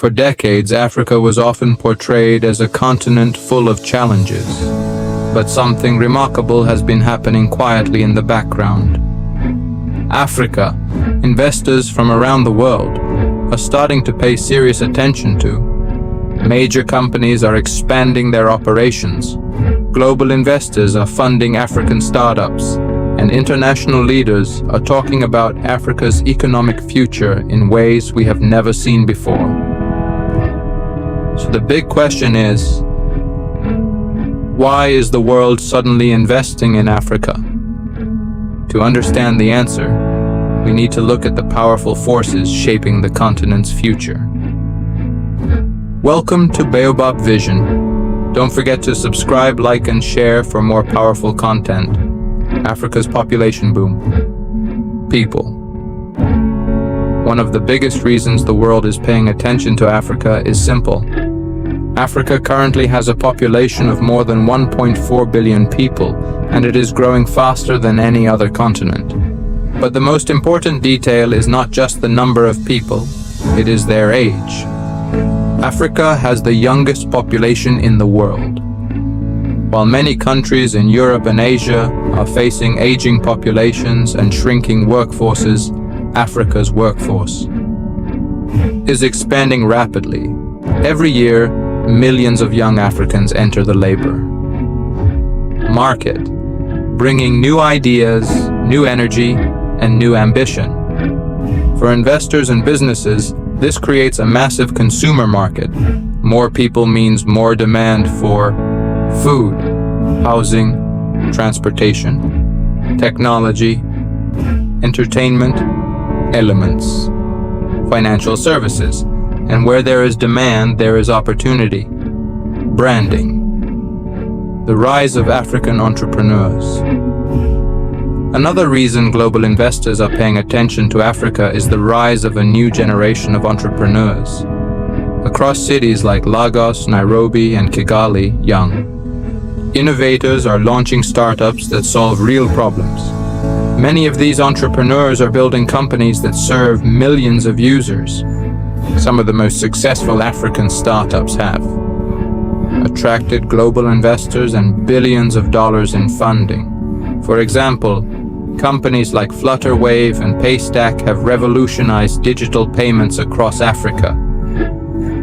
For decades, Africa was often portrayed as a continent full of challenges. But something remarkable has been happening quietly in the background. Africa, investors from around the world, are starting to pay serious attention to. Major companies are expanding their operations. Global investors are funding African startups, and international leaders are talking about Africa's economic future in ways we have never seen before. So the big question is, why is the world suddenly investing in Africa? To understand the answer, we need to look at the powerful forces shaping the continent's future. Welcome to Baobab Vision. Don't forget to subscribe, like, and share for more powerful content. Africa's population boom. People. One of the biggest reasons the world is paying attention to Africa is simple. Africa currently has a population of more than 1.4 billion people, and it is growing faster than any other continent. But the most important detail is not just the number of people, it is their age. Africa has the youngest population in the world. While many countries in Europe and Asia are facing aging populations and shrinking workforces, Africa's workforce is expanding rapidly. Every year, millions of young Africans enter the labor market, bringing new ideas, new energy, and new ambition. For investors and businesses, this creates a massive consumer market. More people means more demand for food, housing, transportation, technology, entertainment, elements, financial services, and where there is demand, there is opportunity. Branding. The rise of African entrepreneurs. Another reason global investors are paying attention to Africa is the rise of a new generation of entrepreneurs. Across cities like Lagos, Nairobi, and Kigali, young innovators are launching startups that solve real problems. Many of these entrepreneurs are building companies that serve millions of users. Some of the most successful African startups have attracted global investors and billions of dollars in funding. For example, companies like Flutterwave and Paystack have revolutionized digital payments across Africa.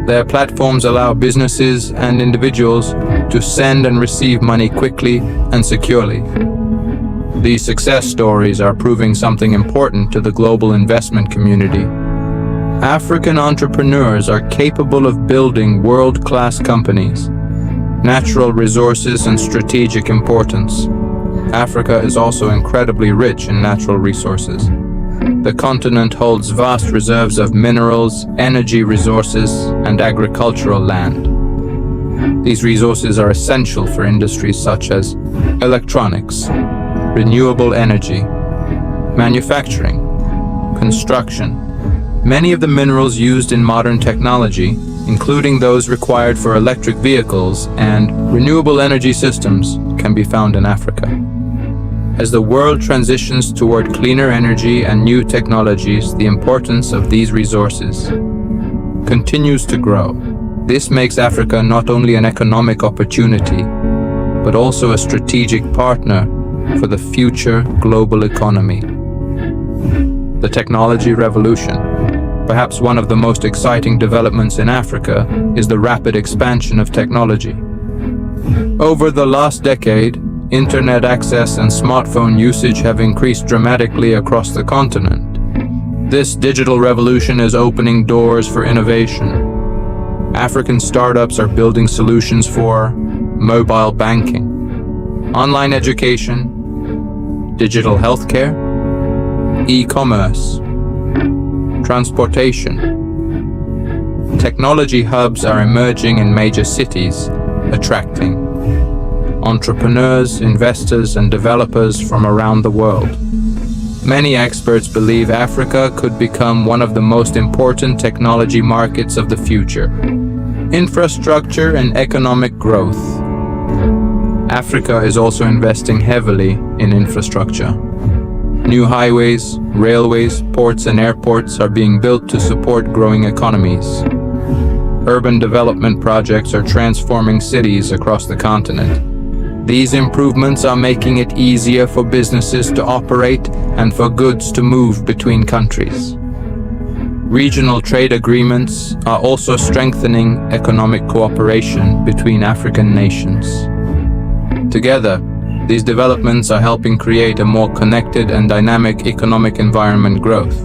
Their platforms allow businesses and individuals to send and receive money quickly and securely. These success stories are proving something important to the global investment community. African entrepreneurs are capable of building world-class companies, natural resources, and strategic importance. Africa is also incredibly rich in natural resources. The continent holds vast reserves of minerals, energy resources, and agricultural land. These resources are essential for industries such as electronics, renewable energy, manufacturing, construction. Many of the minerals used in modern technology, including those required for electric vehicles and renewable energy systems, can be found in Africa. As the world transitions toward cleaner energy and new technologies, the importance of these resources continues to grow. This makes Africa not only an economic opportunity, but also a strategic partner for the future global economy. The technology revolution. Perhaps one of the most exciting developments in Africa is the rapid expansion of technology. Over the last decade, internet access and smartphone usage have increased dramatically across the continent. This digital revolution is opening doors for innovation. African startups are building solutions for mobile banking, online education, digital healthcare, e-commerce, transportation. Technology hubs are emerging in major cities, attracting entrepreneurs, investors, and developers from around the world. Many experts believe Africa could become one of the most important technology markets of the future. Infrastructure and economic growth. Africa is also investing heavily in infrastructure. New highways, railways, ports, and airports are being built to support growing economies. urban development projects are transforming cities across the continent. These improvements are making it easier for businesses to operate and for goods to move between countries. Regional trade agreements are also strengthening economic cooperation between African nations. Together, these developments are helping create a more connected and dynamic economic environment growth.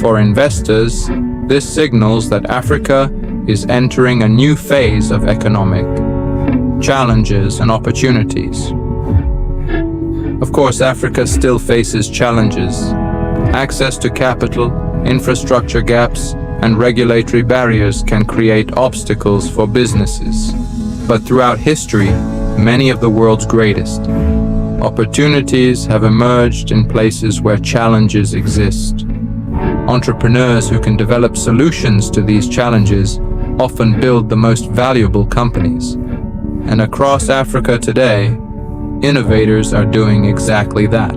For investors, this signals that Africa is entering a new phase of economic challenges and opportunities. Of course, Africa still faces challenges. Access to capital, infrastructure gaps, and regulatory barriers can create obstacles for businesses. But throughout history, many of the world's greatest opportunities have emerged in places where challenges exist. Entrepreneurs who can develop solutions to these challenges often build the most valuable companies. And across Africa today, innovators are doing exactly that.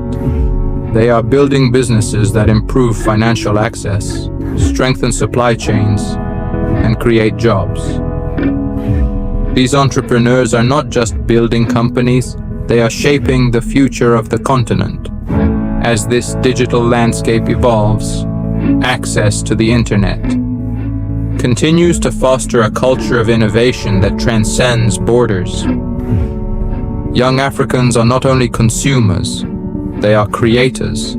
They are building businesses that improve financial access, strengthen supply chains, and create jobs. These entrepreneurs are not just building companies, they are shaping the future of the continent. As this digital landscape evolves, access to the internet continues to foster a culture of innovation that transcends borders. Young Africans are not only consumers, they are creators,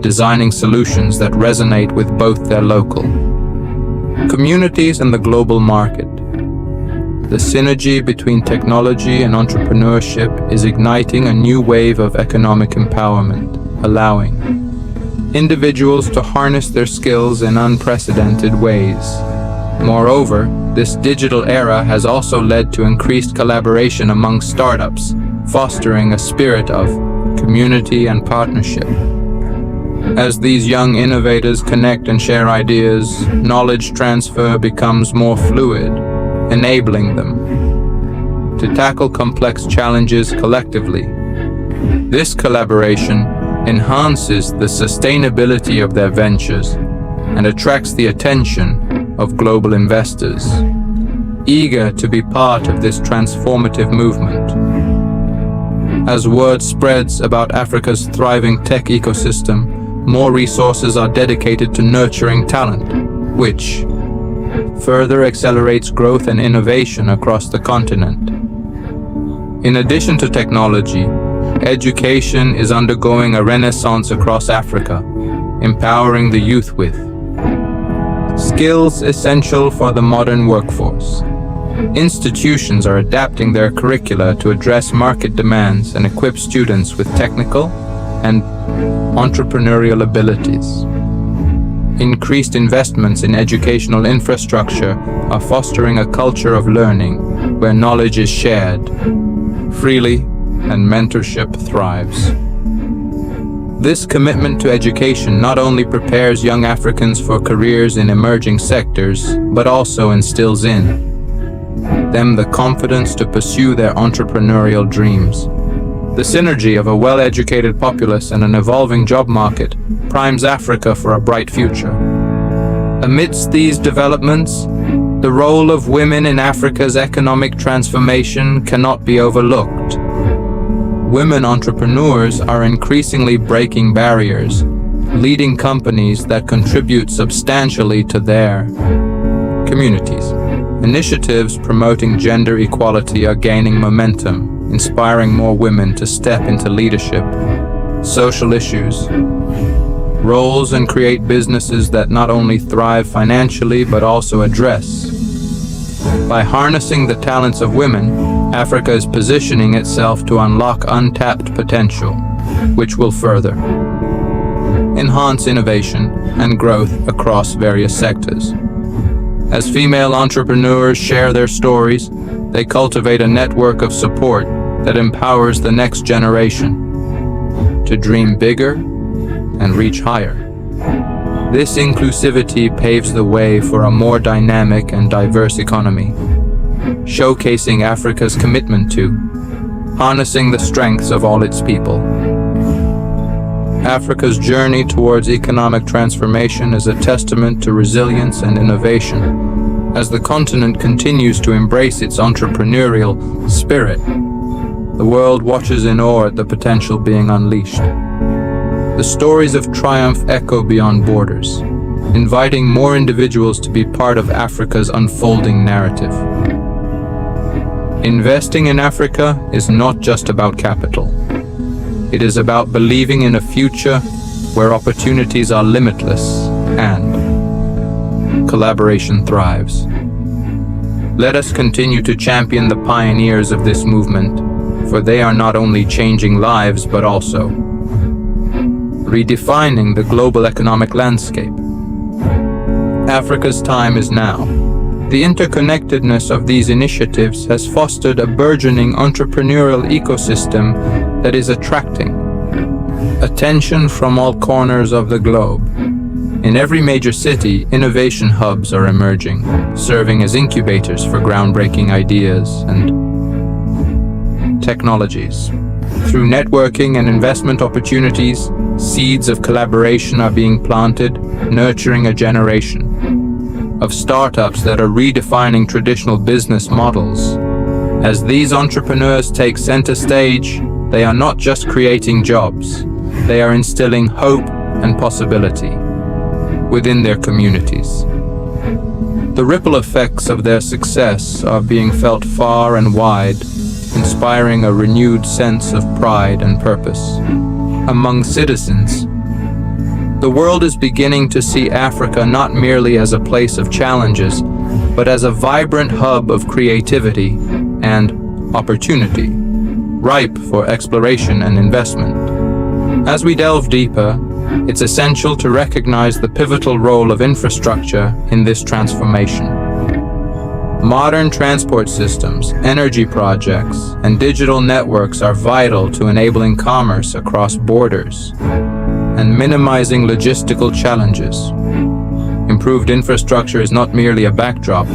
designing solutions that resonate with both their local communities and the global market. The synergy between technology and entrepreneurship is igniting a new wave of economic empowerment, allowing individuals to harness their skills in unprecedented ways. Moreover, this digital era has also led to increased collaboration among startups, fostering a spirit of community and partnership. As these young innovators connect and share ideas, knowledge transfer becomes more fluid, enabling them to tackle complex challenges collectively. This collaboration enhances the sustainability of their ventures and attracts the attention of global investors, eager to be part of this transformative movement. As word spreads about Africa's thriving tech ecosystem, more resources are dedicated to nurturing talent, which further accelerates growth and innovation across the continent. In addition to technology, education is undergoing a renaissance across Africa, empowering the youth with skills essential for the modern workforce. Institutions are adapting their curricula to address market demands and equip students with technical and entrepreneurial abilities. Increased investments in educational infrastructure are fostering a culture of learning where knowledge is shared freely and mentorship thrives. This commitment to education not only prepares young Africans for careers in emerging sectors, but also instills in them the confidence to pursue their entrepreneurial dreams. The synergy of a well-educated populace and an evolving job market primes Africa for a bright future. Amidst these developments, the role of women in Africa's economic transformation cannot be overlooked. Women entrepreneurs are increasingly breaking barriers, leading companies that contribute substantially to their communities. Initiatives promoting gender equality are gaining momentum, inspiring more women to step into leadership, social issues, roles, and create businesses that not only thrive financially but also address. By harnessing the talents of women, Africa is positioning itself to unlock untapped potential, which will further enhance innovation and growth across various sectors. As female entrepreneurs share their stories, they cultivate a network of support that empowers the next generation to dream bigger and reach higher. This inclusivity paves the way for a more dynamic and diverse economy, showcasing Africa's commitment to harnessing the strengths of all its people. Africa's journey towards economic transformation is a testament to resilience and innovation. As the continent continues to embrace its entrepreneurial spirit, the world watches in awe at the potential being unleashed. The stories of triumph echo beyond borders, inviting more individuals to be part of Africa's unfolding narrative. Investing in Africa is not just about capital. It is about believing in a future where opportunities are limitless and collaboration thrives. Let us continue to champion the pioneers of this movement, for they are not only changing lives but also redefining the global economic landscape. Africa's time is now. The interconnectedness of these initiatives has fostered a burgeoning entrepreneurial ecosystem that is attracting attention from all corners of the globe. In every major city, innovation hubs are emerging, serving as incubators for groundbreaking ideas and technologies. Through networking and investment opportunities, seeds of collaboration are being planted, nurturing a generation of startups that are redefining traditional business models. As these entrepreneurs take center stage, they are not just creating jobs, they are instilling hope and possibility within their communities. The ripple effects of their success are being felt far and wide, inspiring a renewed sense of pride and purpose among citizens. The world is beginning to see Africa not merely as a place of challenges, but as a vibrant hub of creativity and opportunity, ripe for exploration and investment. As we delve deeper, it's essential to recognize the pivotal role of infrastructure in this transformation. Modern transport systems, energy projects, and digital networks are vital to enabling commerce across borders and minimizing logistical challenges. Improved infrastructure is not merely a backdrop,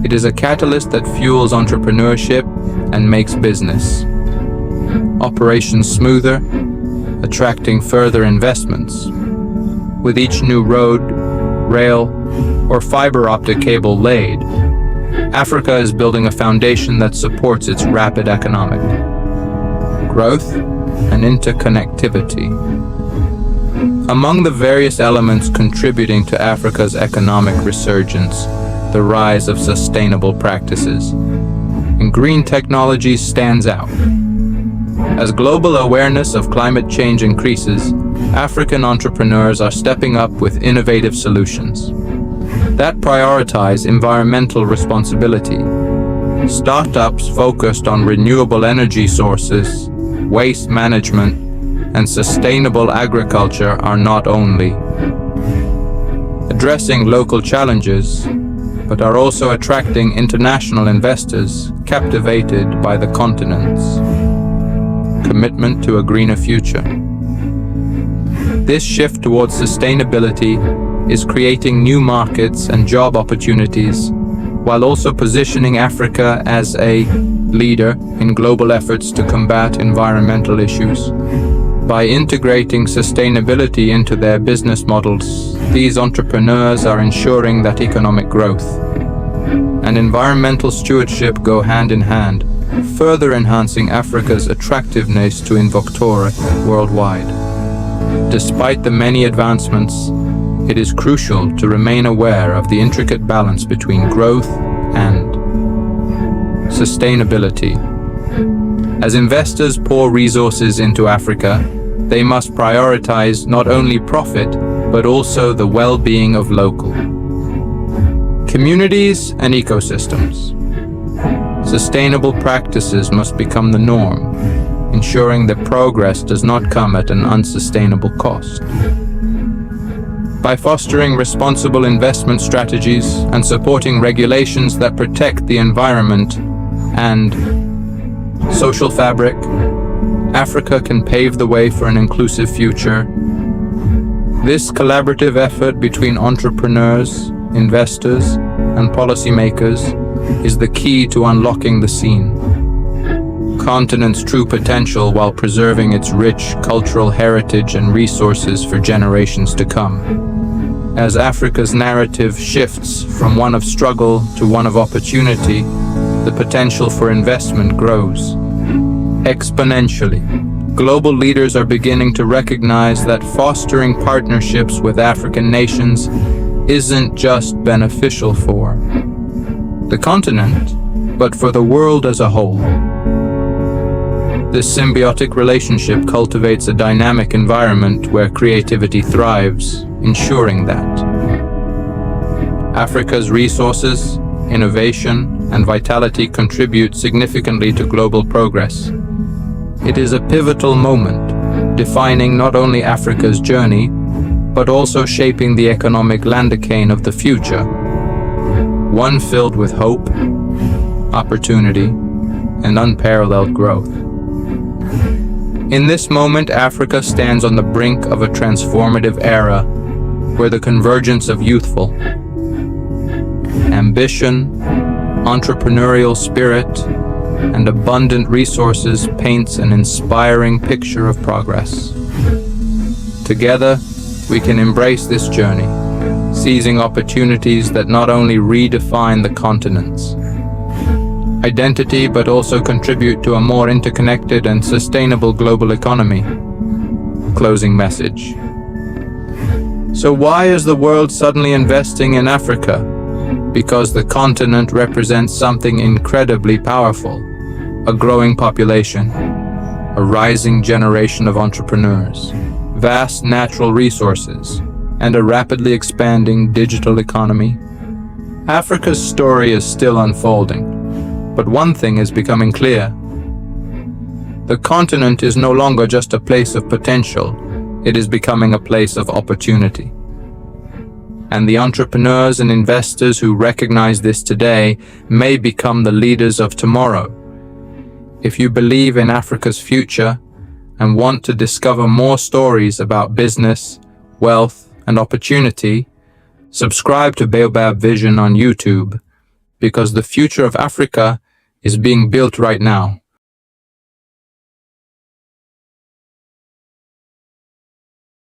it is a catalyst that fuels entrepreneurship and makes business operations smoother, attracting further investments. With each new road, rail, or fiber optic cable laid, Africa is building a foundation that supports its rapid economic growth and interconnectivity. Among the various elements contributing to Africa's economic resurgence, the rise of sustainable practices and green technologies stands out. As global awareness of climate change increases, African entrepreneurs are stepping up with innovative solutions that prioritize environmental responsibility. Startups focused on renewable energy sources, waste management, and sustainable agriculture are not only addressing local challenges, but are also attracting international investors captivated by the continent's commitment to a greener future. This shift towards sustainability is creating new markets and job opportunities, while also positioning Africa as a leader in global efforts to combat environmental issues. By integrating sustainability into their business models, these entrepreneurs are ensuring that economic growth and environmental stewardship go hand in hand, further enhancing Africa's attractiveness to investors worldwide. Despite the many advancements, it is crucial to remain aware of the intricate balance between growth and sustainability. As investors pour resources into Africa, they must prioritize not only profit, but also the well-being of local communities and ecosystems. Sustainable practices must become the norm, ensuring that progress does not come at an unsustainable cost. By fostering responsible investment strategies and supporting regulations that protect the environment and social fabric, Africa can pave the way for an inclusive future. This collaborative effort between entrepreneurs, investors, and policymakers is the key to unlocking the continent's true potential while preserving its rich cultural heritage and resources for generations to come. As Africa's narrative shifts from one of struggle to one of opportunity, the potential for investment grows exponentially. Global leaders are beginning to recognize that fostering partnerships with African nations isn't just beneficial for the continent, but for the world as a whole. This symbiotic relationship cultivates a dynamic environment where creativity thrives, ensuring that Africa's resources, innovation, and vitality contribute significantly to global progress. It is a pivotal moment, defining not only Africa's journey, but also shaping the economic landcane of the future, one filled with hope, opportunity, and unparalleled growth. In this moment, Africa stands on the brink of a transformative era where the convergence of youthful ambition, entrepreneurial spirit, and abundant resources paints an inspiring picture of progress. Together, we can embrace this journey, seizing opportunities that not only redefine the continent's identity, but also contribute to a more interconnected and sustainable global economy. Closing message. So why is the world suddenly investing in Africa? Because the continent represents something incredibly powerful: a growing population, a rising generation of entrepreneurs, vast natural resources, and a rapidly expanding digital economy. Africa's story is still unfolding, but one thing is becoming clear. The continent is no longer just a place of potential, it is becoming a place of opportunity. And the entrepreneurs and investors who recognize this today may become the leaders of tomorrow. If you believe in Africa's future and want to discover more stories about business, wealth, and opportunity, subscribe to Baobab Vision on YouTube, because the future of Africa is being built right now.